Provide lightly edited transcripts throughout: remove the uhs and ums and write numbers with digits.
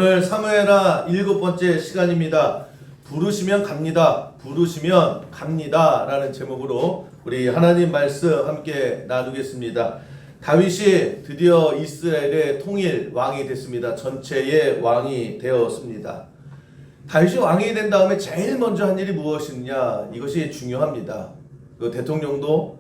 오늘 사무엘하 7번째 시간입니다. 부르시면 갑니다. 부르시면 갑니다. 라는 제목으로 우리 하나님 말씀 함께 나누겠습니다. 다윗이 드디어 이스라엘의 통일 왕이 됐습니다. 전체의 왕이 되었습니다. 다윗이 왕이 된 다음에 제일 먼저 한 일이 무엇이냐? 이것이 중요합니다. 그 대통령도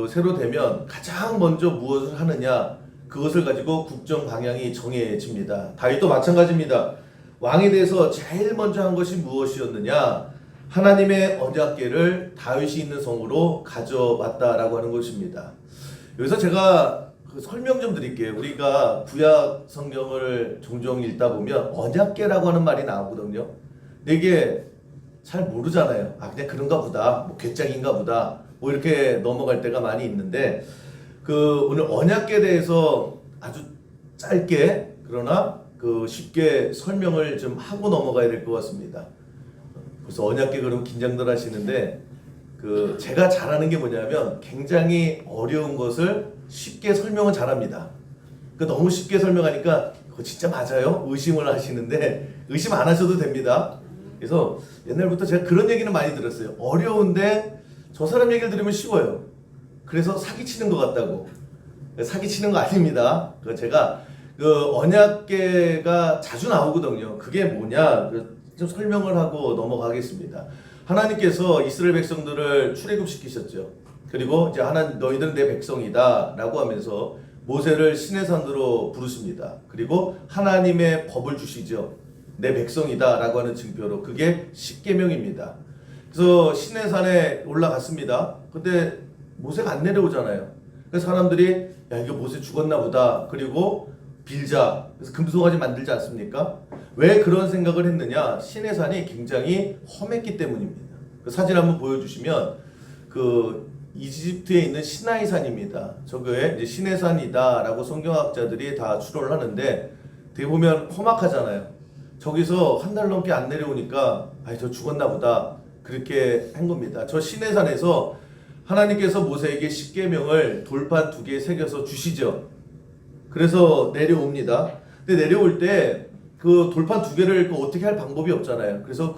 새로 되면 가장 먼저 무엇을 하느냐? 그것을 가지고 국정 방향이 정해집니다. 다윗도 마찬가지입니다. 왕이 돼서 제일 먼저 한 것이 무엇이었느냐? 하나님의 언약궤를 다윗이 있는 성으로 가져왔다라고 하는 것입니다. 여기서 제가 설명 좀 드릴게요. 우리가 구약 성경을 종종 읽다 보면 언약궤라고 하는 말이 나오거든요. 근데 이게 잘 모르잖아요. 그냥 그런가 보다, 궤짝인가 보다, 이렇게 넘어갈 때가 많이 있는데, 오늘 언약궤에 대해서 아주 짧게 그러나 쉽게 설명을 좀 하고 넘어가야 될 것 같습니다. 벌써 언약궤 그러면 긴장들 하시는데, 제가 잘하는 게 뭐냐면 굉장히 어려운 것을 쉽게 설명을 잘합니다. 너무 쉽게 설명하니까 그거 진짜 맞아요? 의심을 하시는데 의심 안 하셔도 됩니다. 그래서 옛날부터 제가 그런 얘기는 많이 들었어요. 어려운데 저 사람 얘기를 들으면 쉬워요. 그래서 사기치는 것 같다고. 사기치는 거 아닙니다. 제가 언약궤가 자주 나오거든요. 그게 뭐냐? 좀 설명을 하고 넘어가겠습니다. 하나님께서 이스라엘 백성들을 출애굽시키셨죠. 그리고 이제 너희들은 내 백성이다 라고 하면서 모세를 시내산으로 부르십니다. 그리고 하나님의 법을 주시죠. 내 백성이다 라고 하는 증표로. 그게 십계명입니다. 그래서 시내산에 올라갔습니다. 근데 모세가 안 내려오잖아요. 그래서 사람들이 야, 이거 모세 죽었나 보다. 그리고 빌자. 그래서 금송아지 만들지 않습니까? 왜 그런 생각을 했느냐? 시내산이 굉장히 험했기 때문입니다. 그 사진 한번 보여주시면 이집트에 있는 시나이산입니다. 저거에 이제 시내산이다라고 성경학자들이 다 추론을 하는데, 되게 보면 험악하잖아요. 저기서 한 달 넘게 안 내려오니까 저 죽었나 보다. 그렇게 한 겁니다. 저 시내산에서 하나님께서 모세에게 십계명을 돌판 2개 새겨서 주시죠. 그래서 내려옵니다. 근데 내려올 때 돌판 2개를 어떻게 할 방법이 없잖아요. 그래서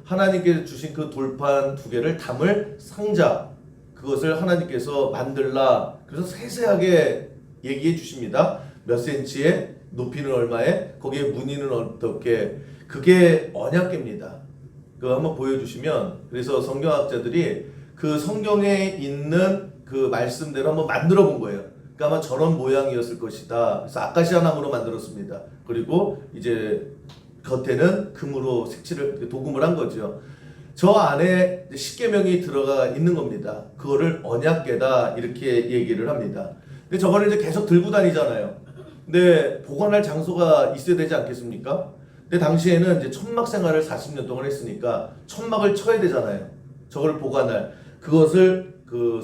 하나님께서 주신 돌판 2개를 담을 상자, 그것을 하나님께서 만들라. 그래서 세세하게 얘기해 주십니다. 몇 센치에, 높이는 얼마에, 거기에 무늬는 어떻게. 그게 언약궤입니다. 그거 한번 보여주시면, 그래서 성경학자들이 성경에 있는 말씀대로 한번 만들어 본 거예요. 그러니까 아마 저런 모양이었을 것이다. 그래서 아카시아 나무로 만들었습니다. 그리고 이제 겉에는 금으로 색칠을, 도금을 한 거죠. 저 안에 십계명이 들어가 있는 겁니다. 그거를 언약궤다 이렇게 얘기를 합니다. 근데 저거를 이제 계속 들고 다니잖아요. 근데 보관할 장소가 있어야 되지 않겠습니까? 근데 당시에는 이제 천막 생활을 40년 동안 했으니까 천막을 쳐야 되잖아요. 저걸 보관할. 그것을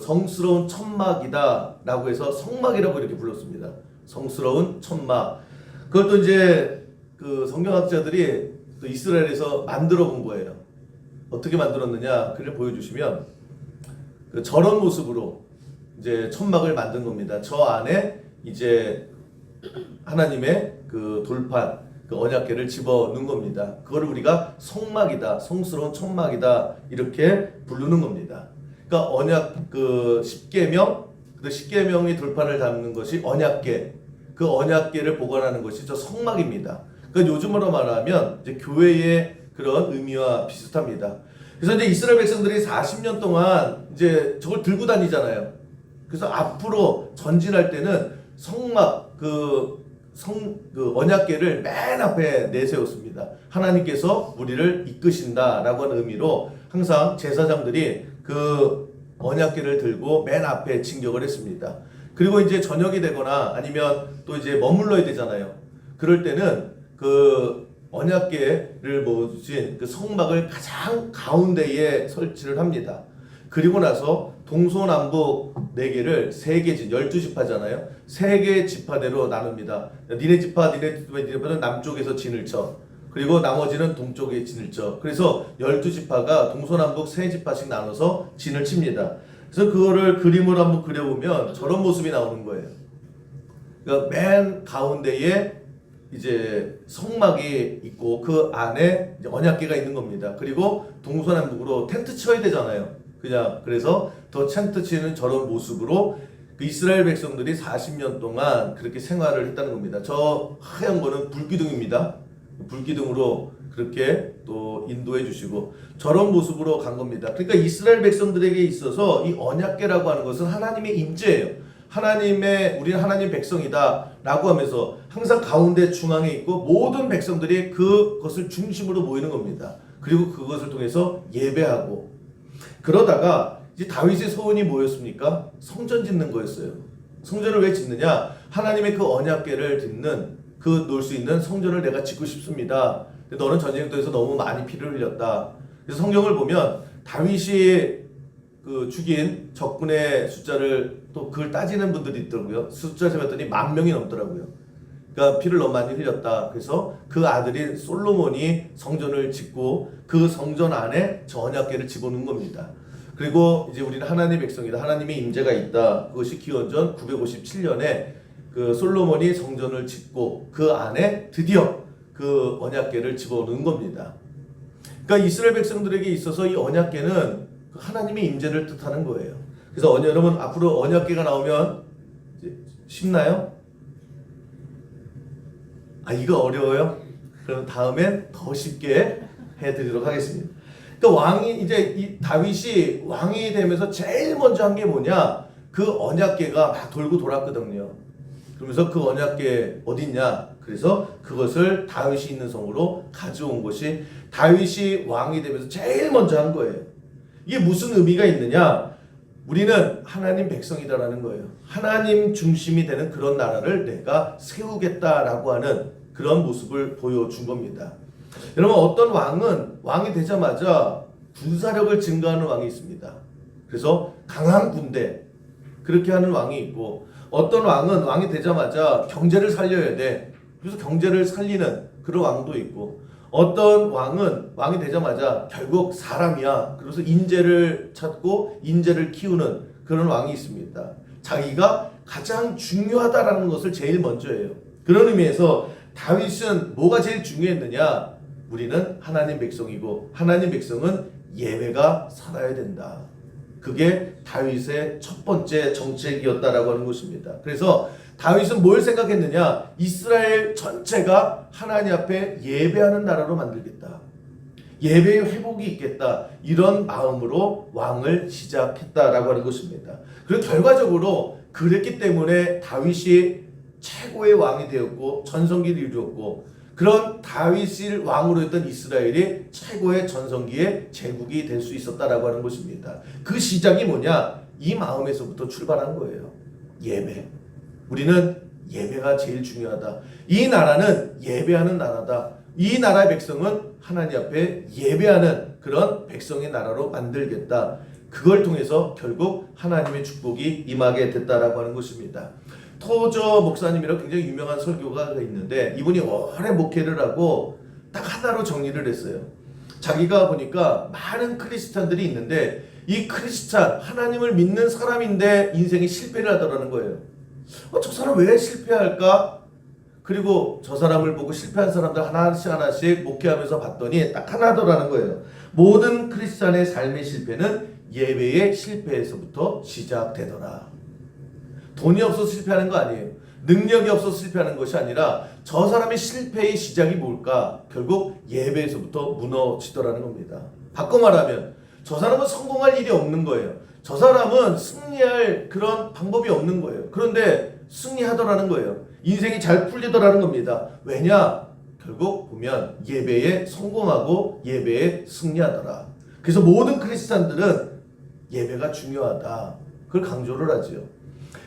성스러운 천막이다 라고 해서 성막이라고 이렇게 불렀습니다. 성스러운 천막. 그것도 이제 성경학자들이 또 이스라엘에서 만들어 본 거예요. 어떻게 만들었느냐? 그를 보여주시면 저런 모습으로 이제 천막을 만든 겁니다. 저 안에 이제 하나님의 돌판, 언약궤를 집어넣은 겁니다. 그거를 우리가 성막이다, 성스러운 천막이다 이렇게 부르는 겁니다. 그러니까 언약 십계명, 십계명의 돌판을 담는 것이 언약궤, 언약궤를 보관하는 것이 저 성막입니다. 그러니까 요즘으로 말하면 이제 교회의 그런 의미와 비슷합니다. 그래서 이제 이스라엘 백성들이 40년 동안 이제 저걸 들고 다니잖아요. 그래서 앞으로 전진할 때는 성막, 언약궤를 맨 앞에 내세웠습니다. 하나님께서 우리를 이끄신다라고 하는 의미로 항상 제사장들이 언약궤를 들고 맨 앞에 진격을 했습니다. 그리고 이제 저녁이 되거나 아니면 또 이제 머물러야 되잖아요. 그럴 때는 언약궤를 모신 성막을 가장 가운데에 설치를 합니다. 그리고 나서 동서남북 4개를 3개 12지파잖아요. 3개 지파대로 나눕니다. 니네 지파는 남쪽에서 진을 쳐. 그리고 나머지는 동쪽에 진을 쳐. 그래서 12지파가 동서남북 3지파씩 나눠서 진을 칩니다. 그래서 그거를 그림으로 한번 그려보면 저런 모습이 나오는 거예요. 그러니까 맨 가운데에 이제 성막이 있고 그 안에 이제 언약궤가 있는 겁니다. 그리고 동서남북으로 텐트 쳐야 되잖아요. 그냥 그래서 더 텐트 치는 저런 모습으로 그 이스라엘 백성들이 40년 동안 그렇게 생활을 했다는 겁니다. 저 하얀 거는 불기둥입니다. 불기둥으로 그렇게 또 인도해 주시고 저런 모습으로 간 겁니다. 그러니까 이스라엘 백성들에게 있어서 이 언약궤라고 하는 것은 하나님의 임재예요. 하나님의 우리는 하나님 백성이다 라고 하면서 항상 가운데 중앙에 있고 모든 백성들이 그것을 중심으로 모이는 겁니다. 그리고 그것을 통해서 예배하고 그러다가 이제 다윗의 소원이 뭐였습니까? 성전 짓는 거였어요. 성전을 왜 짓느냐? 하나님의 그 언약궤를 짓는 그 놓을 수 있는 성전을 내가 짓고 싶습니다. 근데 너는 전쟁터에서 너무 많이 피를 흘렸다. 그래서 성경을 보면 다윗이 그 죽인 적군의 숫자를 또 그걸 따지는 분들이 있더라고요. 숫자 재봤더니 10,000명이 넘더라고요. 그러니까 피를 너무 많이 흘렸다. 그래서 그 아들인 솔로몬이 성전을 짓고 그 성전 안에 저 언약궤를 집어넣은 겁니다. 그리고 이제 우리는 하나님의 백성이다. 하나님의 임재가 있다. 그것이 기원전 957년에 그 솔로몬이 성전을 짓고 그 안에 드디어 그 언약궤를 집어넣은 겁니다. 그러니까 이스라엘 백성들에게 있어서 이 언약궤는 하나님의 임재를 뜻하는 거예요. 그래서 여러분 앞으로 언약궤가 나오면 쉽나요? 이거 어려워요? 그럼 다음엔 더 쉽게 해드리도록 하겠습니다. 그러니까 왕이 이제 이 다윗이 왕이 되면서 제일 먼저 한 게 뭐냐? 그 언약궤가 막 돌고 돌았거든요. 그러면서 그 언약궤 어딨냐? 그래서 그것을 다윗이 있는 성으로 가져온 것이 다윗이 왕이 되면서 제일 먼저 한 거예요. 이게 무슨 의미가 있느냐? 우리는 하나님 백성이다라는 거예요. 하나님 중심이 되는 그런 나라를 내가 세우겠다라고 하는 그런 모습을 보여준 겁니다. 여러분 어떤 왕은 왕이 되자마자 군사력을 증가하는 왕이 있습니다. 그래서 강한 군대 그렇게 하는 왕이 있고 어떤 왕은 왕이 되자마자 경제를 살려야 돼. 그래서 경제를 살리는 그런 왕도 있고 어떤 왕은 왕이 되자마자 결국 사람이야. 그래서 인재를 찾고 인재를 키우는 그런 왕이 있습니다. 자기가 가장 중요하다라는 것을 제일 먼저 해요. 그런 의미에서 다윗은 뭐가 제일 중요했느냐? 우리는 하나님 백성이고 하나님 백성은 예배가 살아야 된다. 그게 다윗의 첫 번째 정책이었다라고 하는 것입니다. 그래서 다윗은 뭘 생각했느냐? 이스라엘 전체가 하나님 앞에 예배하는 나라로 만들겠다. 예배의 회복이 있겠다. 이런 마음으로 왕을 시작했다라고 하는 것입니다. 그리고 결과적으로 그랬기 때문에 다윗이 최고의 왕이 되었고 전성기를 이루었고 그런 다윗을 왕으로 했던 이스라엘이 최고의 전성기의 제국이 될 수 있었다라고 하는 것입니다. 그 시작이 뭐냐? 이 마음에서부터 출발한 거예요. 예배. 우리는 예배가 제일 중요하다. 이 나라는 예배하는 나라다. 이 나라의 백성은 하나님 앞에 예배하는 그런 백성의 나라로 만들겠다. 그걸 통해서 결국 하나님의 축복이 임하게 됐다라고 하는 것입니다. 토저 목사님이라고 굉장히 유명한 설교가가 있는데 이분이 오래 목회를 하고 딱 하나로 정리를 했어요. 자기가 보니까 많은 크리스찬들이 있는데 이 크리스찬 하나님을 믿는 사람인데 인생이 실패를 하더라는 거예요. 저 사람 왜 실패할까? 그리고 저 사람을 보고 실패한 사람들 하나씩 목회하면서 봤더니 딱 하나더라는 거예요. 모든 크리스찬의 삶의 실패는 예배의 실패에서부터 시작되더라. 돈이 없어서 실패하는 거 아니에요. 능력이 없어서 실패하는 것이 아니라 저 사람의 실패의 시작이 뭘까? 결국 예배에서부터 무너지더라는 겁니다. 바꿔 말하면 저 사람은 성공할 일이 없는 거예요. 저 사람은 승리할 그런 방법이 없는 거예요. 그런데 승리하더라는 거예요. 인생이 잘 풀리더라는 겁니다. 왜냐? 결국 보면 예배에 성공하고 예배에 승리하더라. 그래서 모든 크리스찬들은 예배가 중요하다. 그걸 강조를 하죠.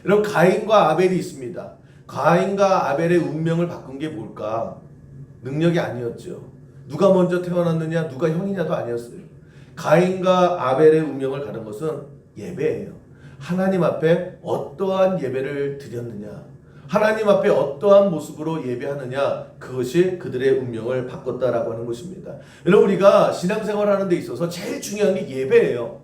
여러분 가인과 아벨이 있습니다. 가인과 아벨의 운명을 바꾼 게 뭘까? 능력이 아니었죠. 누가 먼저 태어났느냐 누가 형이냐도 아니었어요. 가인과 아벨의 운명을 가른 것은 예배예요. 하나님 앞에 어떠한 예배를 드렸느냐, 하나님 앞에 어떠한 모습으로 예배하느냐, 그것이 그들의 운명을 바꿨다라고 하는 것입니다. 여러분 우리가 신앙생활 하는 데 있어서 제일 중요한 게 예배예요.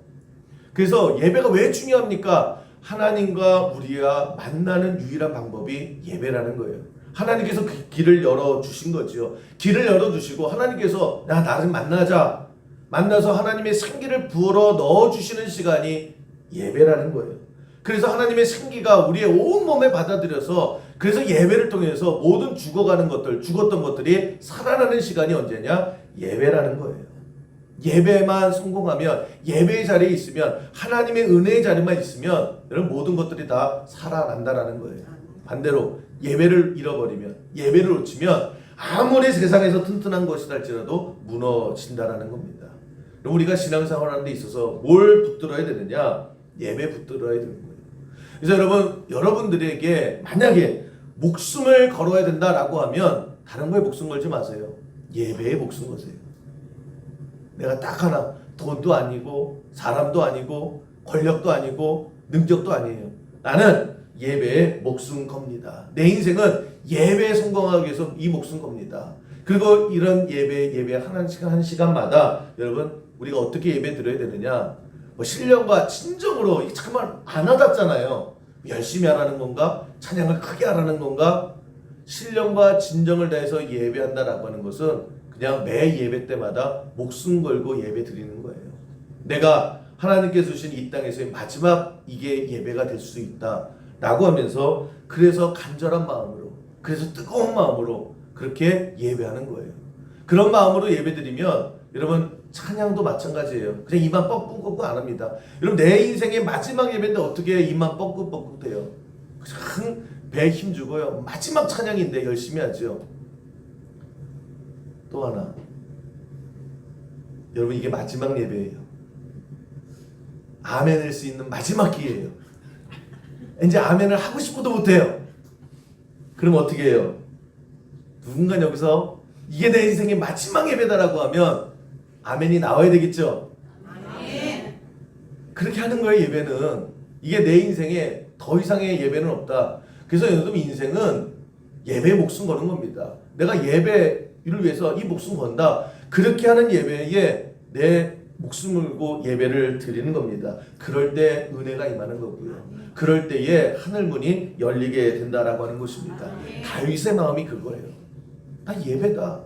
그래서 예배가 왜 중요합니까? 하나님과 우리가 만나는 유일한 방법이 예배라는 거예요. 하나님께서 그 길을 열어주신 거죠. 길을 열어주시고 하나님께서 야 나를 만나자. 만나서 하나님의 생기를 부어 넣어주시는 시간이 예배라는 거예요. 그래서 하나님의 생기가 우리의 온몸에 받아들여서 그래서 예배를 통해서 모든 죽어가는 것들, 죽었던 것들이 살아나는 시간이 언제냐? 예배라는 거예요. 예배만 성공하면, 예배의 자리에 있으면, 하나님의 은혜의 자리만 있으면 여러분 모든 것들이 다 살아난다라는 거예요. 반대로 예배를 잃어버리면, 예배를 놓치면 아무리 세상에서 튼튼한 것이다 할지라도 무너진다라는 겁니다. 우리가 신앙생활 하는 데 있어서 뭘 붙들어야 되느냐? 예배 붙들어야 되는 거예요. 그래서 여러분들에게 만약에 목숨을 걸어야 된다라고 하면 다른 거에 목숨 걸지 마세요. 예배에 목숨 거세요. 내가 딱 하나, 돈도 아니고 사람도 아니고 권력도 아니고 능력도 아니에요. 나는 예배에 목숨 겁니다. 내 인생은 예배에 성공하기 위해서 이 목숨 겁니다. 그리고 이런 예배 한 시간마다 여러분 우리가 어떻게 예배 드려야 되느냐? 뭐 신령과 진정으로 이게 정말 안 와닿잖아요. 열심히 하라는 건가? 찬양을 크게 하라는 건가? 신령과 진정을 다해서 예배한다라고 하는 것은 그냥 매 예배 때마다 목숨 걸고 예배 드리는 거예요. 내가 하나님께서 주신 이 땅에서의 마지막 이게 예배가 될 수 있다라고 하면서 그래서 간절한 마음으로, 그래서 뜨거운 마음으로 그렇게 예배하는 거예요. 그런 마음으로 예배 드리면 여러분 찬양도 마찬가지예요. 그냥 입만 뻐끔뻐끔 안 합니다. 여러분 내 인생의 마지막 예배인데 어떻게 입만 뻐끔뻐끔 돼요? 그냥 배에 힘주고요. 마지막 찬양인데 열심히 하죠. 또 하나, 여러분 이게 마지막 예배예요. 아멘을 수 있는 마지막 기회예요. 이제 아멘을 하고 싶어도 못해요. 그럼 어떻게 해요? 누군가 여기서 이게 내 인생의 마지막 예배다라고 하면 아멘이 나와야 되겠죠? 아멘. 그렇게 하는 거예요. 예배는 이게 내 인생에 더 이상의 예배는 없다. 그래서 여러분 인생은 예배에 목숨 거는 겁니다. 내가 예배를 위해서 이 목숨 건다. 그렇게 하는 예배에 내 목숨을 걸고 예배를 드리는 겁니다. 그럴 때 은혜가 임하는 거고요. 그럴 때에 하늘문이 열리게 된다라고 하는 것입니다. 다윗의 마음이 그거예요. 다 예배다.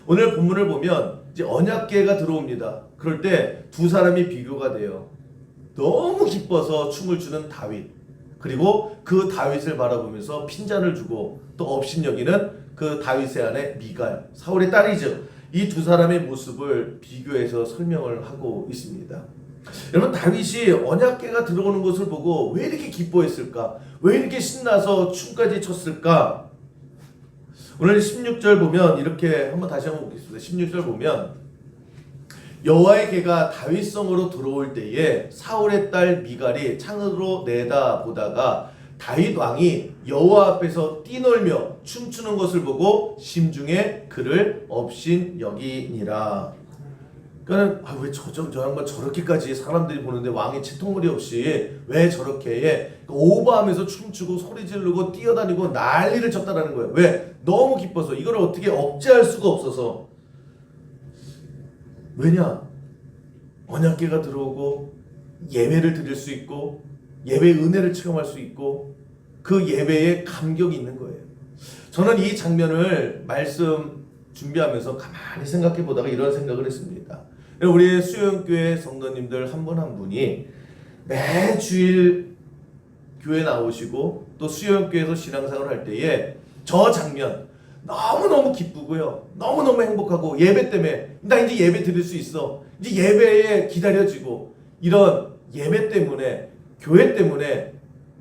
오늘 본문을 보면 이제 언약궤가 들어옵니다. 그럴 때 두 사람이 비교가 돼요. 너무 기뻐서 춤을 추는 다윗, 그리고 그 다윗을 바라보면서 핀잔을 주고 또 업신여기는 그 다윗의 아내 미갈, 사울의 딸이죠. 이 두 사람의 모습을 비교해서 설명을 하고 있습니다. 여러분 다윗이 언약궤가 들어오는 것을 보고 왜 이렇게 기뻐했을까? 왜 이렇게 신나서 춤까지 췄을까? 오늘 16절 보면 이렇게 한번 다시 한번 보겠습니다. 16절 보면 여호와의 궤가 다윗성으로 들어올 때에 사울의 딸 미갈이 창으로 내다보다가 다윗 왕이 여호와 앞에서 뛰놀며 춤추는 것을 보고 심중에 그를 업신여기니라. 그러니까 왜 저 양반 저렇게까지 사람들이 보는데 왕이 채통머리 없이 왜 저렇게 해? 오버하면서 춤추고 소리 지르고 뛰어다니고 난리를 쳤다라는 거예요. 왜? 너무 기뻐서 이걸 어떻게 억제할 수가 없어서. 왜냐? 언약궤가 들어오고 예배를 드릴 수 있고 예배의 은혜를 체험할 수 있고 그 예배에 감격이 있는 거예요. 저는 이 장면을 말씀 준비하면서 가만히 생각해 보다가 이런 생각을 했습니다. 우리 수영교회 성도님들 한 분 한 분이 매 주일 교회 나오시고 또 수영교회에서 신앙생활을 할 때에 저 장면 너무너무 기쁘고요. 너무너무 행복하고 예배 때문에 나 이제 예배 드릴 수 있어. 이제 예배에 기다려지고 이런 예배 때문에 교회 때문에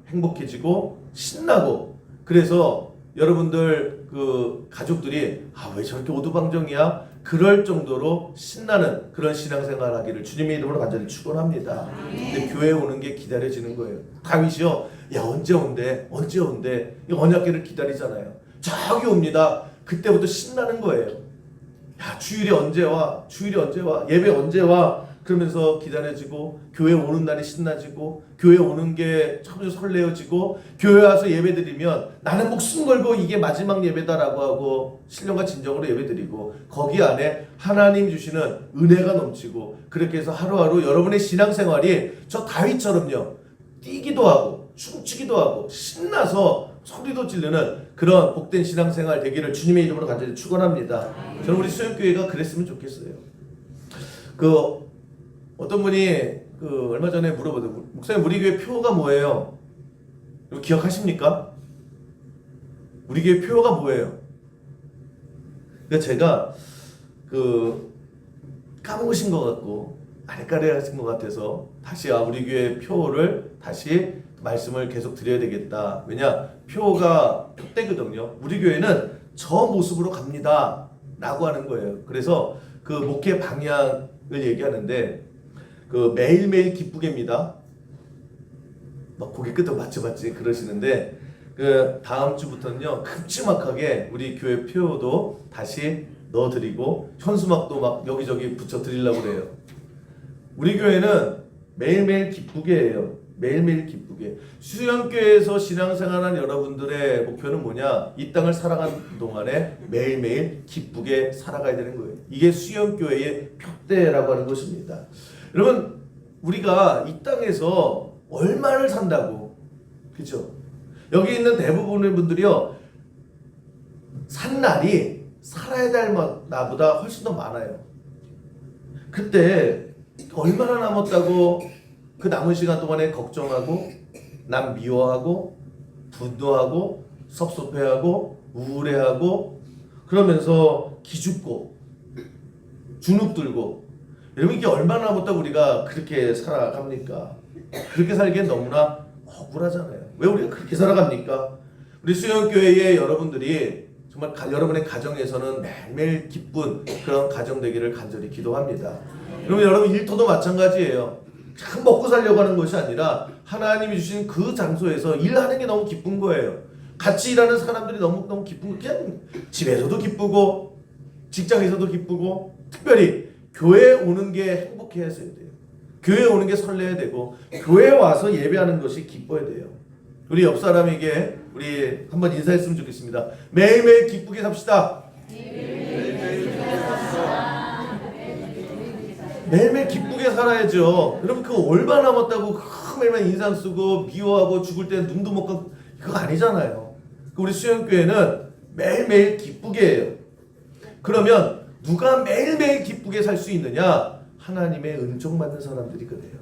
행복해지고 신나고 그래서 여러분들 그 가족들이 왜 저렇게 오두방정이야? 그럴 정도로 신나는 그런 신앙생활 하기를 주님의 이름으로 간절히 축원합니다. 근데 교회에 오는 게 기다려지는 거예요. 다윗이요. 야 언제 온대? 언제 온대? 이 언약궤를 기다리잖아요. 저기 옵니다. 그때부터 신나는 거예요. 야 주일이 언제 와? 주일이 언제 와? 예배 언제 와? 그러면서 기다려지고 교회 오는 날이 신나지고 교회 오는 게 참 설레어지고 교회 와서 예배드리면 나는 목숨 걸고 이게 마지막 예배다라고 하고 신령과 진정으로 예배드리고 거기 안에 하나님 주시는 은혜가 넘치고 그렇게 해서 하루하루 여러분의 신앙생활이 저 다윗처럼요 뛰기도 하고 춤추기도 하고 신나서 소리도 지르는 그런 복된 신앙생활 되기를 주님의 이름으로 간절히 축원합니다. 저는 우리 수영교회가 그랬으면 좋겠어요. 그 어떤 분이 그 얼마 전에 물어보더라고요. 목사님, 우리 교회 표가 뭐예요? 이거 기억하십니까? 우리 교회 표가 뭐예요? 그러니까 제가 그 까먹으신 것 같고 아리까리하신 것 같아서 다시 우리 교회 표를 다시 말씀을 계속 드려야 되겠다. 왜냐? 표가 표대거든요. 우리 교회는 저 모습으로 갑니다 라고 하는 거예요. 그래서 그 목회 방향을 얘기하는데 그 매일매일 기쁘게입니다. 막 고개 끄덕 맞춰봤지 그러시는데 그 다음 주부터는요 큼지막하게 우리 교회 표도 다시 넣어드리고 현수막도 막 여기저기 붙여드리려고 그래요. 우리 교회는 매일매일 기쁘게 해요. 매일매일 기쁘게. 수영교회에서 신앙생활하는 여러분들의 목표는 뭐냐? 이 땅을 살아가는 동안에 매일매일 기쁘게 살아가야 되는 거예요. 이게 수영교회의 표대라고 하는 것입니다. 여러분, 우리가 이 땅에서 얼마를 산다고, 그렇죠? 여기 있는 대부분의 분들이요, 산 날이 살아야 될 나보다 훨씬 더 많아요. 그때 얼마나 남았다고 그 남은 시간 동안에 걱정하고 남 미워하고 분노하고 섭섭해하고 우울해하고 그러면서 기죽고 주눅들고, 여러분 이게 얼마나 남았다고 우리가 그렇게 살아갑니까? 그렇게 살기엔 너무나 억울하잖아요. 왜 우리가 그렇게 살아갑니까? 우리 수영교회의 여러분들이 정말 여러분의 가정에서는 매일매일 기쁜 그런 가정 되기를 간절히 기도합니다. 여러분 일터도 마찬가지예요. 참 먹고 살려고 하는 것이 아니라 하나님이 주신 그 장소에서 일하는 게 너무 기쁜 거예요. 같이 일하는 사람들이 너무 기쁜 거. 그냥 집에서도 기쁘고 직장에서도 기쁘고 특별히 교회에 오는 게 행복해야 돼요. 교회에 오는 게 설레야 되고 교회에 와서 예배하는 것이 기뻐야 돼요. 우리 옆 사람에게 우리 한번 인사했으면 좋겠습니다. 매일매일 기쁘게 삽시다. 매일매일 기쁘게 살아야죠. 여러분 그거 얼마 남았다고 매일매일 인상 쓰고 미워하고 죽을 때 눈도 못 감고 그거 아니잖아요. 우리 수영교회는 매일매일 기쁘게 해요. 그러면 누가 매일매일 기쁘게 살 수 있느냐? 하나님의 은총 받는 사람들이 그래요.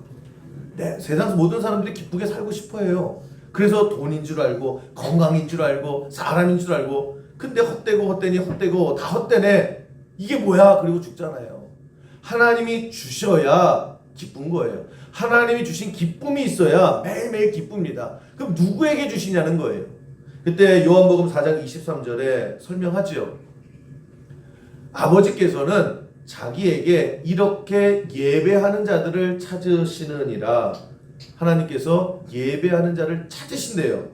네, 세상 모든 사람들이 기쁘게 살고 싶어 해요. 그래서 돈인 줄 알고 건강인 줄 알고 사람인 줄 알고, 근데 헛되고 다 헛되네. 이게 뭐야? 그리고 죽잖아요. 하나님이 주셔야 기쁜 거예요. 하나님이 주신 기쁨이 있어야 매일매일 기쁩니다. 그럼 누구에게 주시냐는 거예요. 그때 요한복음 4장 23절에 설명하죠. 아버지께서는 자기에게 이렇게 예배하는 자들을 찾으시느니라. 하나님께서 예배하는 자를 찾으신대요.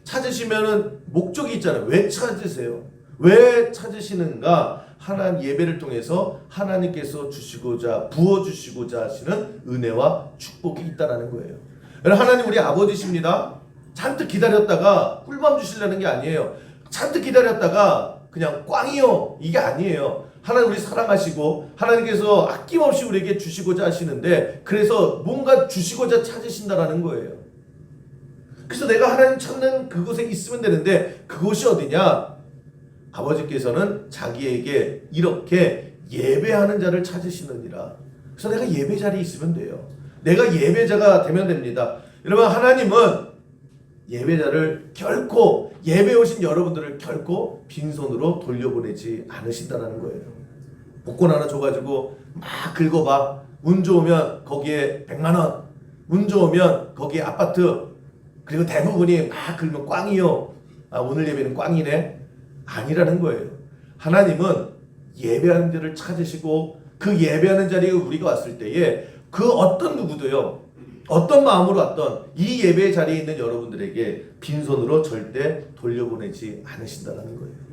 찾으시면은 목적이 있잖아요. 왜 찾으세요? 왜 찾으시는가? 하나님 예배를 통해서 하나님께서 주시고자 부어주시고자 하시는 은혜와 축복이 있다라는 거예요. 하나님 우리 아버지십니다. 잔뜩 기다렸다가 꿀밤 주시려는 게 아니에요. 잔뜩 기다렸다가 그냥 꽝이요 이게 아니에요. 하나님 우리 사랑하시고 하나님께서 아낌없이 우리에게 주시고자 하시는데, 그래서 뭔가 주시고자 찾으신다라는 거예요. 그래서 내가 하나님 찾는 그곳에 있으면 되는데 그곳이 어디냐? 아버지께서는 자기에게 이렇게 예배하는 자를 찾으시느니라. 그래서 내가 예배 자리에 있으면 돼요. 내가 예배자가 되면 됩니다. 여러분 하나님은 예배자를 결코, 예배 오신 여러분들을 결코 빈손으로 돌려보내지 않으신다는 거예요. 복권 하나 줘가지고 막 긁어봐. 운 좋으면 거기에 100만 원, 운 좋으면 거기에 아파트, 그리고 대부분이 막 긁으면 꽝이요. 아, 오늘 예배는 꽝이네. 아니라는 거예요. 하나님은 예배하는 자를 찾으시고 그 예배하는 자리에 우리가 왔을 때에 그 어떤 누구도요, 어떤 마음으로 왔던 이 예배 자리에 있는 여러분들에게 빈손으로 절대 돌려보내지 않으신다는 거예요.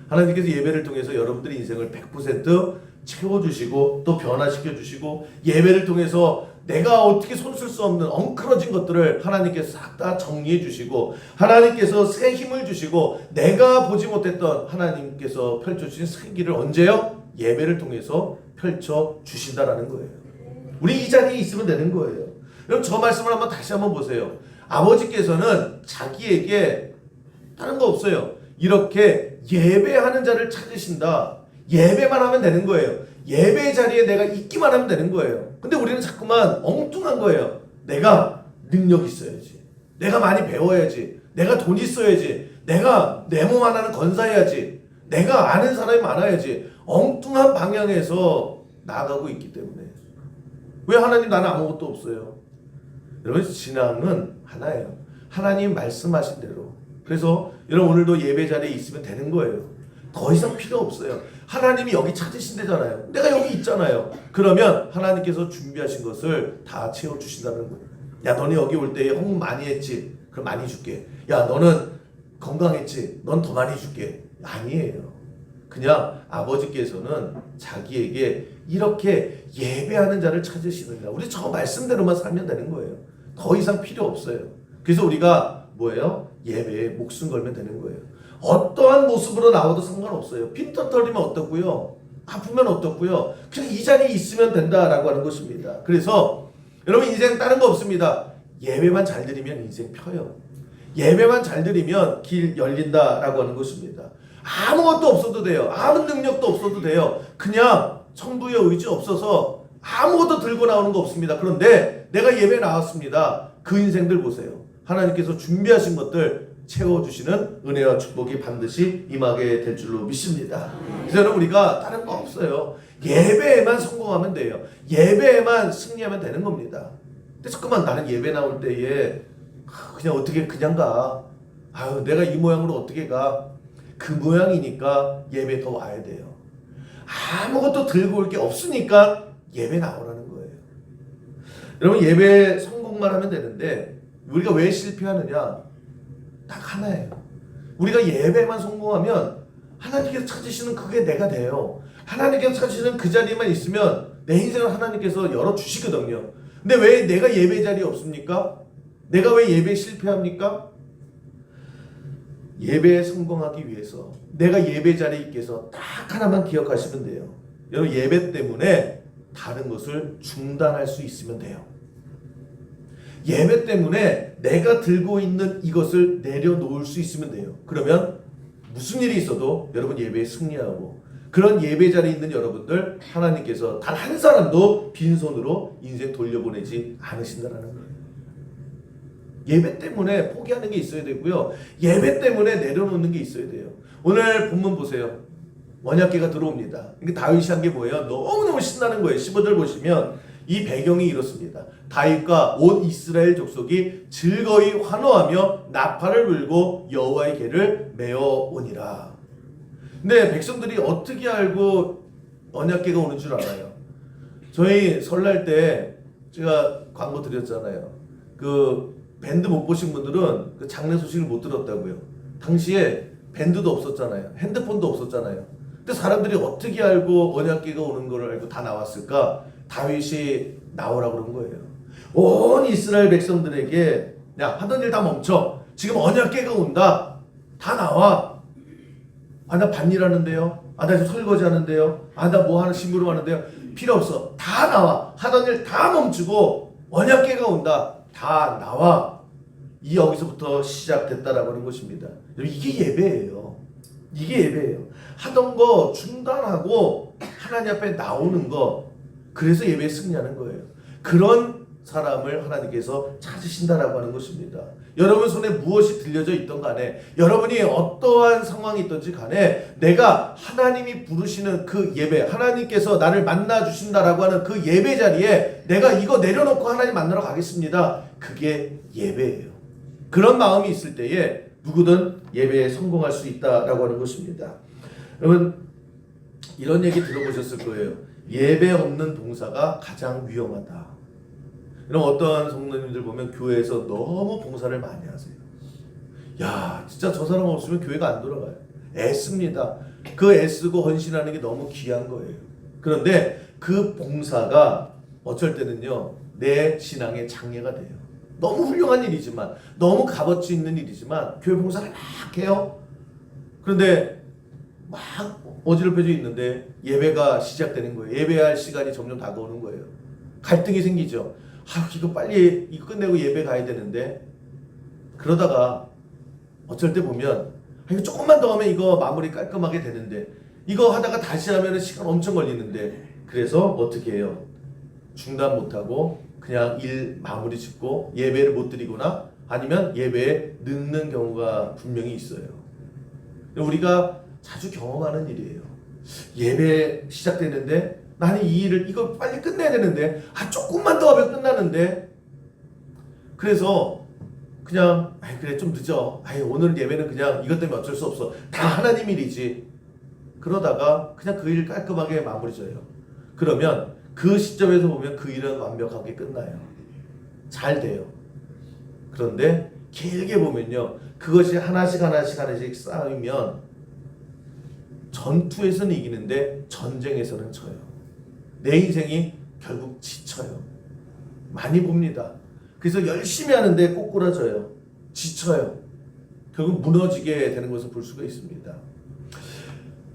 하나님께서 예배를 통해서 여러분들의 인생을 100% 채워주시고 또 변화시켜주시고, 예배를 통해서 내가 어떻게 손쓸 수 없는 엉클어진 것들을 하나님께서 싹 다 정리해 주시고, 하나님께서 새 힘을 주시고, 내가 보지 못했던 하나님께서 펼쳐주신 새 길을 언제요? 예배를 통해서 펼쳐 주신다라는 거예요. 우리 이 자리에 있으면 되는 거예요. 여러분 저 말씀을 다시 한번 보세요. 아버지께서는 자기에게 다른 거 없어요. 이렇게 예배하는 자를 찾으신다. 예배만 하면 되는 거예요. 예배 자리에 내가 있기만 하면 되는 거예요. 근데 우리는 자꾸만 엉뚱한 거예요. 내가 능력 있어야지. 내가 많이 배워야지. 내가 돈 있어야지. 내가 내 몸 하나는 건사해야지. 내가 아는 사람이 많아야지. 엉뚱한 방향에서 나아가고 있기 때문에. 왜 하나님 나는 아무것도 없어요? 여러분 신앙은 하나예요. 하나님 말씀하신 대로. 그래서 여러분 오늘도 예배 자리에 있으면 되는 거예요. 더 이상 필요 없어요. 하나님이 여기 찾으신대잖아요. 내가 여기 있잖아요. 그러면 하나님께서 준비하신 것을 다 채워주신다는 거예요. 야 너는 여기 올 때 헌금 많이 했지? 그럼 많이 줄게. 야 너는 건강했지? 넌 더 많이 줄게. 아니에요. 그냥 아버지께서는 자기에게 이렇게 예배하는 자를 찾으시느냐. 우리 저 말씀대로만 살면 되는 거예요. 더 이상 필요 없어요. 그래서 우리가 뭐예요? 예배에 목숨 걸면 되는 거예요. 어떠한 모습으로 나와도 상관없어요. 핀터털리면 어떻고요? 아프면 어떻고요? 그냥 이 자리에 있으면 된다라고 하는 것입니다. 그래서 여러분 인생 다른 거 없습니다. 예배만 잘 드리면 인생 펴요. 예배만 잘 드리면 길 열린다라고 하는 것입니다. 아무것도 없어도 돼요. 아무 능력도 없어도 돼요. 그냥 천부의 의지 없어서 아무것도 들고 나오는 거 없습니다. 그런데 내가 예배 나왔습니다. 그 인생들 보세요. 하나님께서 준비하신 것들 채워주시는 은혜와 축복이 반드시 임하게 될 줄로 믿습니다. 그래서 우리가 다른 거 없어요. 예배에만 성공하면 돼요. 예배에만 승리하면 되는 겁니다. 근데 잠깐만 나는 예배 나올 때에 그냥 어떻게 그냥 가. 아유 내가 이 모양으로 어떻게 가. 그 모양이니까 예배 더 와야 돼요. 아무것도 들고 올 게 없으니까 예배 나오라는 거예요. 여러분 예배 성공만 하면 되는데 우리가 왜 실패하느냐? 딱 하나예요. 우리가 예배만 성공하면 하나님께서 찾으시는 그게 내가 돼요. 하나님께서 찾으시는 그 자리만 있으면 내 인생을 하나님께서 열어주시거든요. 근데 왜 내가 예배 자리에 없습니까? 내가 왜 예배에 실패합니까? 예배에 성공하기 위해서 내가 예배 자리에 있기 위해서 딱 하나만 기억하시면 돼요. 여러분 예배 때문에 다른 것을 중단할 수 있으면 돼요. 예배 때문에 내가 들고 있는 이것을 내려놓을 수 있으면 돼요. 그러면 무슨 일이 있어도 여러분 예배에 승리하고 그런 예배 자리에 있는 여러분들 하나님께서 단 한 사람도 빈손으로 인생 돌려보내지 않으신다는 거예요. 예배 때문에 포기하는 게 있어야 되고요. 예배 때문에 내려놓는 게 있어야 돼요. 오늘 본문 보세요. 언약궤가 들어옵니다. 그러니까 다윗이 한 게 뭐예요? 너무너무 신나는 거예요. 15절 보시면 이 배경이 이렇습니다. 다윗과 온 이스라엘 족속이 즐거이 환호하며 나팔을 불고 여호와의 궤를 메어 오니라. 근데 백성들이 어떻게 알고 언약궤가 오는 줄 알아요? 저희 설날 때 제가 광고 드렸잖아요. 그 밴드 못 보신 분들은 그 장례 소식을 못 들었다고요. 당시에 밴드도 없었잖아요. 핸드폰도 없었잖아요. 근데 사람들이 어떻게 알고 언약궤가 오는 걸 알고 다 나왔을까? 다윗이 나오라고 그런 거예요. 온 이스라엘 백성들에게 야 하던 일 다 멈춰. 지금 언약궤가 온다. 다 나와. 아 나 밭일하는데요. 아 나 지금 설거지 하는데요. 아 나 뭐 하는 심부름 하는데요. 필요 없어. 다 나와. 하던 일 다 멈추고 언약궤가 온다. 다 나와. 이 여기서부터 시작됐다라고 하는 것입니다. 이게 예배예요. 이게 예배예요. 하던 거 중단하고 하나님 앞에 나오는 거. 그래서 예배에 승리하는 거예요. 그런 사람을 하나님께서 찾으신다라고 하는 것입니다. 여러분 손에 무엇이 들려져 있던 간에 여러분이 어떠한 상황이 있든지 간에 내가 하나님이 부르시는 그 예배, 하나님께서 나를 만나 주신다라고 하는 그 예배 자리에 내가 이거 내려놓고 하나님 만나러 가겠습니다. 그게 예배예요. 그런 마음이 있을 때에 누구든 예배에 성공할 수 있다라고 하는 것입니다. 여러분 이런 얘기 들어보셨을 거예요. 예배 없는 봉사가 가장 위험하다. 이런 어떤 성도님들 보면 교회에서 너무 봉사를 많이 하세요. 야 진짜 저 사람 없으면 교회가 안 돌아가요. 애씁니다. 그 애쓰고 헌신하는 게 너무 귀한 거예요. 그런데 그 봉사가 어쩔 때는요 내 신앙의 장애가 돼요. 너무 훌륭한 일이지만 너무 값어치 있는 일이지만 교회 봉사를 막 해요. 그런데 막 어지럽혀져 있는데 예배가 시작되는 거예요. 예배할 시간이 점점 다가오는 거예요. 갈등이 생기죠. 아 이거 빨리 이거 끝내고 예배 가야 되는데 그러다가 어쩔 때 보면 이거 조금만 더 하면 이거 마무리 깔끔하게 되는데 이거 하다가 다시 하면 시간 엄청 걸리는데 그래서 어떻게 해요? 중단 못하고 그냥 일 마무리 짓고 예배를 못 드리거나 아니면 예배에 늦는 경우가 분명히 있어요. 우리가 자주 경험하는 일이에요. 예배 시작되는데 나는 이 일을 이거 빨리 끝내야 되는데 조금만 더 하면 끝나는데 그래서 그냥 그래 좀 늦어. 오늘 예배는 그냥 이것 때문에 어쩔 수 없어. 다 하나님 일이지. 그러다가 그냥 그 일 깔끔하게 마무리 져요. 그러면 그 시점에서 보면 그 일은 완벽하게 끝나요. 잘 돼요. 그런데 길게 보면요. 그것이 하나씩 쌓이면 전투에서는 이기는데 전쟁에서는 져요. 내 인생이 결국 지쳐요. 많이 봅니다. 그래서 열심히 하는데 꼬꾸라져요. 지쳐요. 결국 무너지게 되는 것을 볼 수가 있습니다.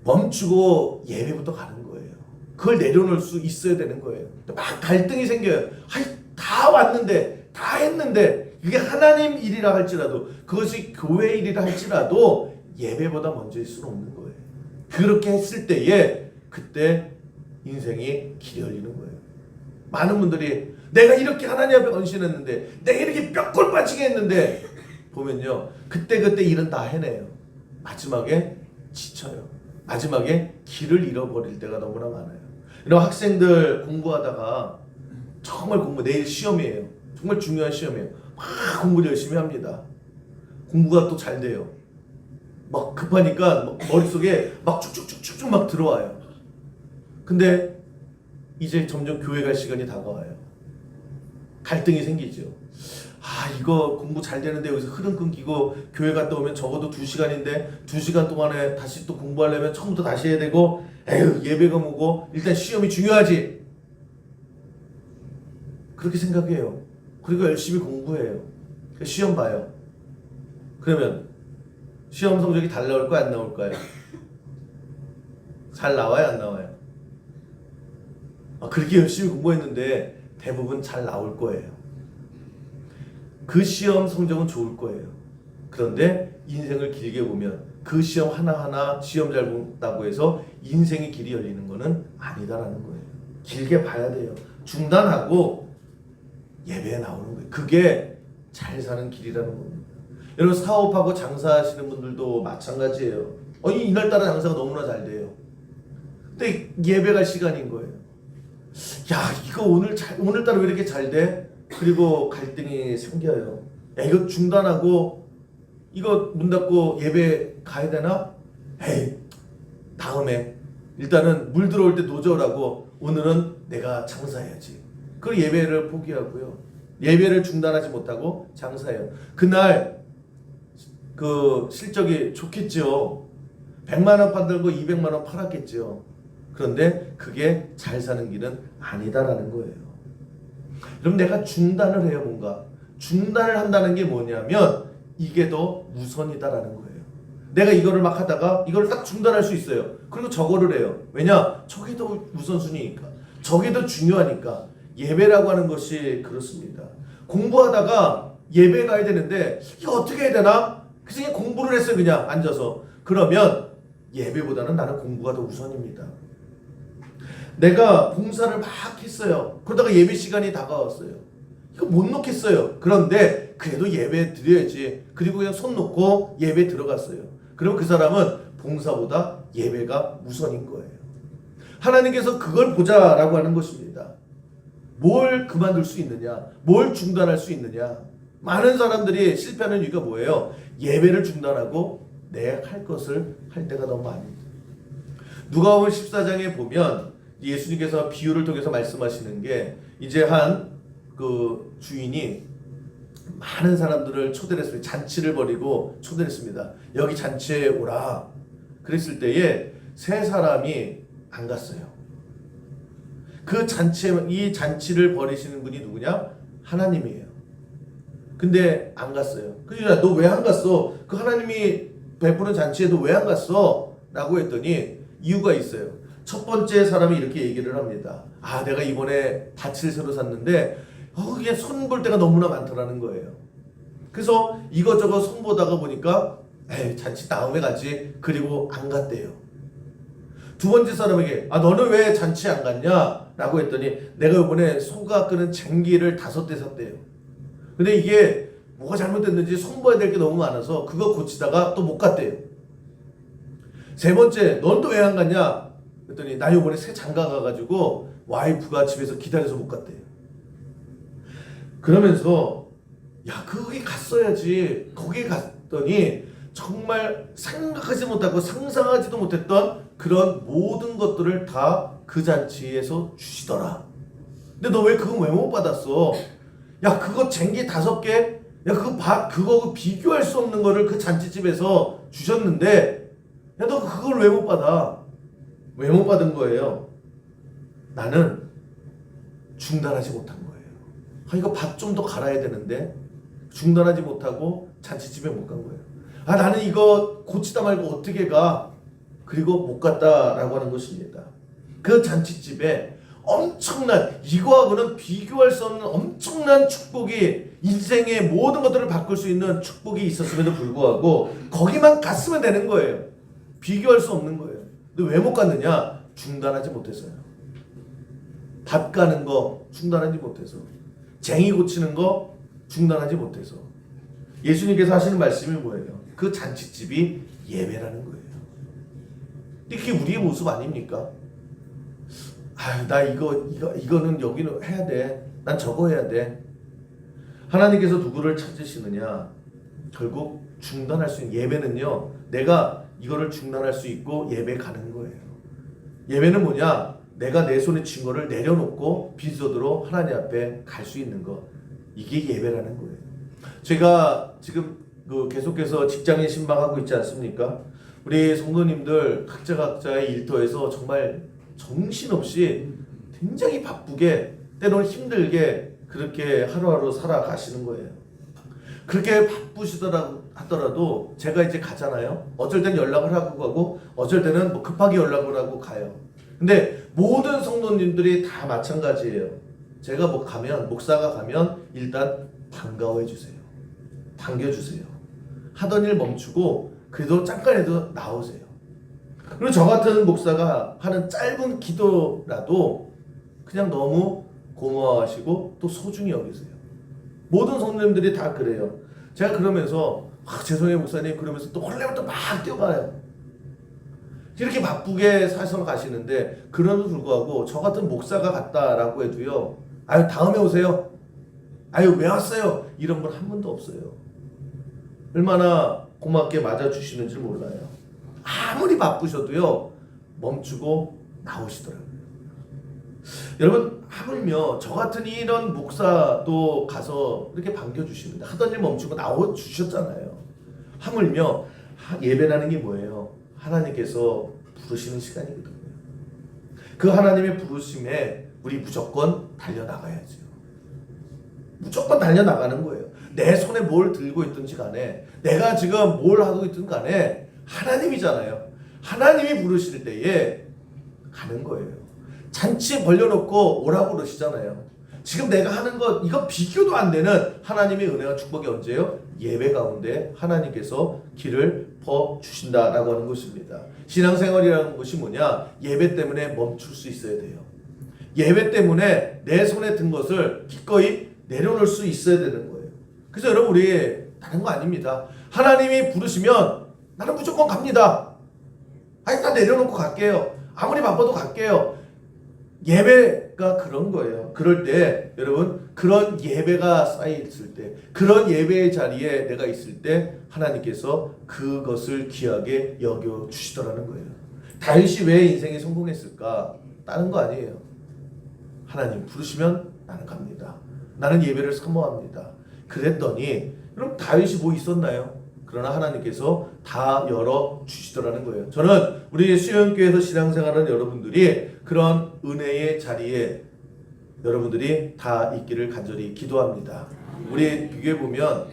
멈추고 예배부터 가는 거예요. 그걸 내려놓을 수 있어야 되는 거예요. 막 갈등이 생겨요. 다 왔는데 다 했는데 그게 하나님 일이라 할지라도 그것이 교회 일이라 할지라도 예배보다 먼저일 수는 없는 거예요. 그렇게 했을 때에 그때 인생이 길이 열리는 거예요. 많은 분들이 내가 이렇게 하나님 앞에 헌신했는데 내가 이렇게 뼈골 빠지게 했는데 보면요. 그때 일은 다 해내요. 마지막에 지쳐요. 마지막에 길을 잃어버릴 때가 너무나 많아요. 이런 학생들 공부하다가 정말 내일 시험이에요. 정말 중요한 시험이에요. 막 공부를 열심히 합니다. 공부가 또 잘 돼요. 막 급하니까 머릿속에 막 쭉쭉쭉쭉 막 들어와요. 근데 이제 점점 교회 갈 시간이 다가와요. 갈등이 생기죠. 이거 공부 잘 되는데 여기서 흐름 끊기고 교회 갔다 오면 적어도 2시간인데 2시간 동안에 다시 또 공부하려면 처음부터 다시 해야 되고 예배가 뭐고 일단 시험이 중요하지. 그렇게 생각해요. 그리고 열심히 공부해요. 시험 봐요. 그러면 시험 성적이 잘 나올까요? 안 나올까요? 잘 나와요? 안 나와요? 그렇게 열심히 공부했는데 대부분 잘 나올 거예요. 그 시험 성적은 좋을 거예요. 그런데 인생을 길게 보면 그 시험 하나하나 시험 잘 본다고 해서 인생의 길이 열리는 것은 아니다라는 거예요. 길게 봐야 돼요. 중단하고 예배에 나오는 거예요. 그게 잘 사는 길이라는 겁니다. 여러분 사업하고 장사하시는 분들도 마찬가지예요. 이날따라 장사가 너무나 잘 돼요. 근데 예배 갈 시간인 거예요. 이거 오늘따라 왜 이렇게 잘 돼? 그리고 갈등이 생겨요. 이거 중단하고 이거 문 닫고 예배 가야 되나? 다음에 일단은 물 들어올 때 노저라고 오늘은 내가 장사해야지. 그 예배를 포기하고요. 예배를 중단하지 못하고 장사해요. 그날 그 실적이 좋겠죠. 100만 원 받들고 200만 원 팔았겠죠. 그런데 그게 잘 사는 길은 아니다라는 거예요. 그럼 내가 중단을 해요. 뭔가 중단을 한다는 게 뭐냐면 이게 더 우선이다라는 거예요. 내가 이거를 막 하다가 이거를 딱 중단할 수 있어요. 그리고 저거를 해요. 왜냐? 저게 더 우선순위니까. 저게 더 중요하니까. 예배라고 하는 것이 그렇습니다. 공부하다가 예배 가야 되는데 이거 어떻게 해야 되나? 그래서 그냥 공부를 했어요. 그냥 앉아서. 그러면 예배보다는 나는 공부가 더 우선입니다. 내가 봉사를 막 했어요. 그러다가 예배 시간이 다가왔어요. 이거 못 놓겠어요. 그런데 그래도 예배 드려야지. 그리고 그냥 손 놓고 예배 들어갔어요. 그럼 그 사람은 봉사보다 예배가 우선인 거예요. 하나님께서 그걸 보자라고 하는 것입니다. 뭘 그만둘 수 있느냐? 뭘 중단할 수 있느냐? 많은 사람들이 실패하는 이유가 뭐예요? 예배를 중단하고 내 할 것을 할 때가 너무 많습니다. 누가복음 14장에 보면 예수님께서 비유를 통해서 말씀하시는 게 이제 한 그 주인이 많은 사람들을 초대를 했어요. 잔치를 벌이고 초대를 했습니다. 여기 잔치에 오라. 그랬을 때에 세 사람이 안 갔어요. 그 이 잔치를 벌이시는 분이 누구냐? 하나님이에요. 근데 안 갔어요. 그러니까 너 왜 안 갔어? 그 하나님이 베푸는 잔치에도 왜 안 갔어? 라고 했더니 이유가 있어요. 첫 번째 사람이 이렇게 얘기를 합니다. 내가 이번에 밭을 새로 샀는데 그게 손 볼 데가 너무나 많더라는 거예요. 그래서 이것저것 손보다가 보니까 에이 잔치 다음에 가지. 그리고 안 갔대요. 두 번째 사람에게 너는 왜 잔치 안 갔냐? 라고 했더니 내가 이번에 소가 끄는 쟁기를 5대 샀대요. 근데 이게 뭐가 잘못됐는지 손봐야 될 게 너무 많아서 그거 고치다가 또 못 갔대요. 세 번째, 넌 또 왜 안 갔냐? 그랬더니 나 이번에 새 장가 가가지고 와이프가 집에서 기다려서 못 갔대요. 그러면서 야 거기 갔어야지. 거기 갔더니 정말 생각하지 못하고 상상하지도 못했던 그런 모든 것들을 다 그 잔치에서 주시더라. 근데 너 왜 그거 왜 못 받았어? 야 그거 쟁기 5개? 야 그거 비교할 수 없는 거를 그 잔치집에서 주셨는데 야 너 그걸 왜 못 받아? 왜 못 받은 거예요? 나는 중단하지 못한 거예요. 이거 밥 좀 더 갈아야 되는데 중단하지 못하고 잔치집에 못 간 거예요. 나는 이거 고치다 말고 어떻게 가? 그리고 못 갔다라고 하는 것입니다. 그 잔치집에 엄청난, 이거하고는 비교할 수 없는 엄청난 축복이, 인생의 모든 것들을 바꿀 수 있는 축복이 있었음에도 불구하고 거기만 갔으면 되는 거예요. 비교할 수 없는 거예요. 근데 왜 못 갔느냐? 중단하지 못해서요. 밥 가는 거 중단하지 못해서, 쟁이 고치는 거 중단하지 못해서. 예수님께서 하시는 말씀이 뭐예요? 그 잔치집이 예배라는 거예요. 이게 우리의 모습 아닙니까? 나 이거는 여기는 해야 돼. 난 저거 해야 돼. 하나님께서 누구를 찾으시느냐? 결국 중단할 수 있는 예배는요. 내가 이거를 중단할 수 있고 예배 가는 거예요. 예배는 뭐냐? 내가 내 손에 쥔 거를 내려놓고 빈손으로 하나님 앞에 갈 수 있는 거. 이게 예배라는 거예요. 제가 지금 계속해서 직장인 신방하고 있지 않습니까? 우리 성도님들 각자의 일터에서 정말 정신없이 굉장히 바쁘게 때로는 힘들게 그렇게 하루하루 살아가시는 거예요. 그렇게 바쁘시더라도 하더라도 제가 이제 가잖아요. 어쩔 때는 연락을 하고 가고 어쩔 때는 뭐 급하게 연락을 하고 가요. 근데 모든 성도님들이 다 마찬가지예요. 제가 목사가 가면 일단 반가워해 주세요. 반겨주세요. 하던 일 멈추고 그래도 잠깐이라도 나오세요. 그리고 저 같은 목사가 하는 짧은 기도라도 그냥 너무 고마워하시고 또 소중히 여기세요. 모든 성도님들이 다 그래요. 제가 그러면서 죄송해요 목사님 그러면서 또 홀레부터 막 뛰어가요. 이렇게 바쁘게 사서 가시는데 그럼에도 불구하고 저 같은 목사가 갔다라고 해도요. 다음에 오세요. 왜 왔어요? 이런 분 한 분도 없어요. 얼마나 고맙게 맞아주시는지 몰라요. 아무리 바쁘셔도요. 멈추고 나오시더라고요. 여러분 하물며 저 같은 이런 목사도 가서 이렇게 반겨주십니다. 하던 일 멈추고 나와주셨잖아요. 하물며 예배라는 게 뭐예요? 하나님께서 부르시는 시간이거든요. 그 하나님의 부르심에 우리 무조건 달려나가야죠. 무조건 달려나가는 거예요. 내 손에 뭘 들고 있든지 간에 내가 지금 뭘 하고 있든 간에 하나님이잖아요. 하나님이 부르실 때에 가는 거예요. 잔치 벌려놓고 오라고 그러시잖아요. 지금 내가 하는 것 이거 비교도 안 되는 하나님의 은혜와 축복이 언제요? 예배 가운데 하나님께서 길을 퍼주신다라고 하는 것입니다. 신앙생활이라는 것이 뭐냐? 예배 때문에 멈출 수 있어야 돼요. 예배 때문에 내 손에 든 것을 기꺼이 내려놓을 수 있어야 되는 거예요. 그래서 여러분 우리 다른 거 아닙니다. 하나님이 부르시면 나는 무조건 갑니다. 다 내려놓고 갈게요. 아무리 바빠도 갈게요. 예배가 그런 거예요. 그럴 때 여러분 그런 예배가 쌓여있을 때 그런 예배의 자리에 내가 있을 때 하나님께서 그것을 귀하게 여겨주시더라는 거예요. 다윗이 왜 인생에 성공했을까? 다른 거 아니에요. 하나님 부르시면 나는 갑니다. 나는 예배를 사모합니다. 그랬더니 그럼 다윗이 뭐 있었나요? 그러나 하나님께서 다 열어주시더라는 거예요. 저는 우리 수영교회에서 신앙생활하는 여러분들이 그런 은혜의 자리에 여러분들이 다 있기를 간절히 기도합니다. 우리 비교해보면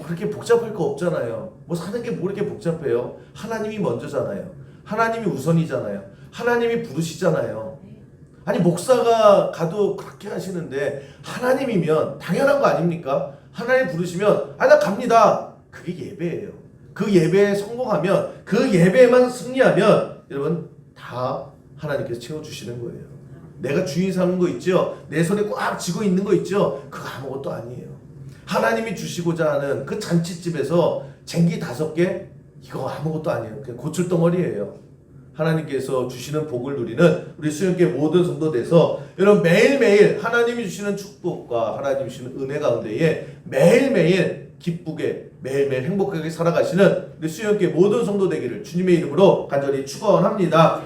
그렇게 복잡할 거 없잖아요. 뭐 사는 게 뭐 이렇게 복잡해요. 하나님이 먼저잖아요. 하나님이 우선이잖아요. 하나님이 부르시잖아요. 아니 목사가 가도 그렇게 하시는데 하나님이면 당연한 거 아닙니까? 하나님 부르시면 나 갑니다. 그게 예배예요. 그 예배에 성공하면 그 예배에만 승리하면 여러분 다 하나님께서 채워주시는 거예요. 내가 주인 삼는 거 있죠? 내 손에 꽉 쥐고 있는 거 있죠? 그거 아무것도 아니에요. 하나님이 주시고자 하는 그 잔치집에서 쟁기 5개 이거 아무것도 아니에요. 그냥 고철덩어리예요. 하나님께서 주시는 복을 누리는 우리 수영교회 모든 성도돼서 여러분 매일매일 하나님이 주시는 축복과 하나님이 주시는 은혜 가운데에 매일매일 기쁘게 매일매일 행복하게 살아가시는 우리 수영교회 모든 성도 되기를 주님의 이름으로 간절히 축원합니다.